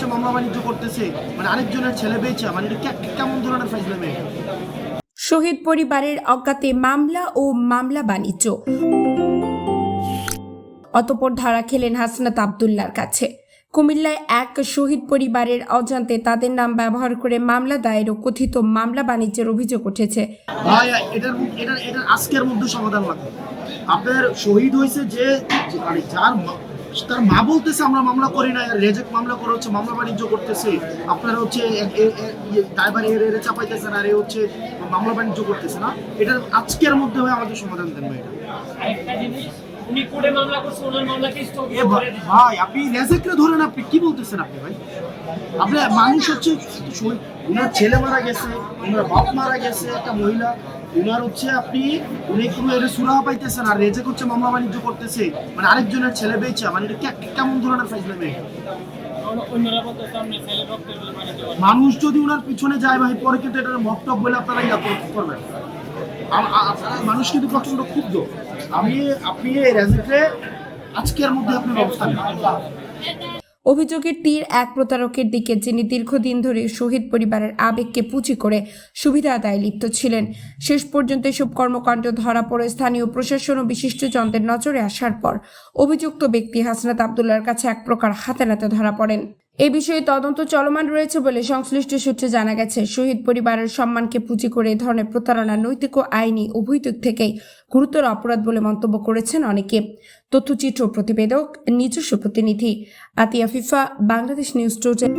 হচ্ছে মামলা বাণিজ্য করতেছে, মানে আরেকজনের ছেলে বেচা, মানে এটা কেমন ধরনের ফাইজলামি? শহীদ পরিবারের অজ্ঞাতে মামলা ও মামলা বাণিজ্য। অতঃপর ধরা খেলেন হাসনাত আব্দুল্লাহর কাছে। কুমিল্লায় এক শহীদ পরিবারের অজান্তে তাদের নাম ব্যবহার করে মামলা দায়ের ও কথিত মামলা বাণিজ্যের অভিযোগ উঠেছে। ভাই এটার আজকের মধ্যে সমাধান লাগবে। আপনার শহীদ হয়েছে যে মানে তার মা বলতেছে আমরা মামলা করি না, রেজেক্ট মামলা করে হচ্ছে মামলা বাণিজ্য করতেছে, আপনারা হচ্ছে ড্রাইভার এর চাপাইতেছে না, আর হচ্ছে মামলা বাণিজ্য করতেছে না। এটার আজকের মধ্যে হয় আমাদের সমাধান দেন ভাই। ভাই আপনি রেজেক্টে ধরেন, আপনি কি বলতেছেন আপনি ভাই? আপনি মানুষ হচ্ছে উনার ছেলে মারা গেছে, উনার বাপ মারা গেছে, একটা মহিলা, উনার হচ্ছে আপনি উনি কোনো এর সুরাহা পাইতেছেন আর রেজেক্ট হচ্ছে মামলা বাণিজ্য করতেছে, মানে আরেকজনের ছেলে বেচা, মানে এটা কেমন ধরনের ফাইজলামি? মানুষ যদি উনার পিছনে যায় ভাই, পরে কিন্তু এটা মপটপ বলে আপনারা করবেন। মানুষ কিন্তু প্রচন্ড ক্ষুব্ধ। আপনি এই রেজেক্টে আজকের মধ্যে আপনি ব্যবস্থা নেন। অভিযোগের তীর এক প্রতারকের দিকে, যিনি দীর্ঘদিন ধরে শহীদ পরিবারের আবেগকে পুঁজি করে সুবিধা আদায়ে লিপ্ত ছিলেন। শেষ পর্যন্ত এসব কর্মকাণ্ড ধরা পড়ে স্থানীয় প্রশাসন ও বিশিষ্টজনদের নজরে আসার পর অভিযুক্ত ব্যক্তি হাসনাত আব্দুল্লাহর কাছে এক প্রকার হাতে নাতে ধরা পড়েন। এ বিষয়ে তদন্ত চলমান রয়েছে বলে সংশ্লিষ্ট সূত্রে জানা গেছে। শহীদ পরিবারের সম্মানকে পুঁজি করে এই ধরনের প্রতারণা নৈতিক ও আইনি উভয় দিক থেকেই গুরুতর অপরাধ বলে মন্তব্য করেছেন অনেকে। তথ্যচিত্র প্রতিবেদক, নিজস্ব প্রতিনিধি, আতিয়া ফিফা, বাংলাদেশ নিউজ টোটেল।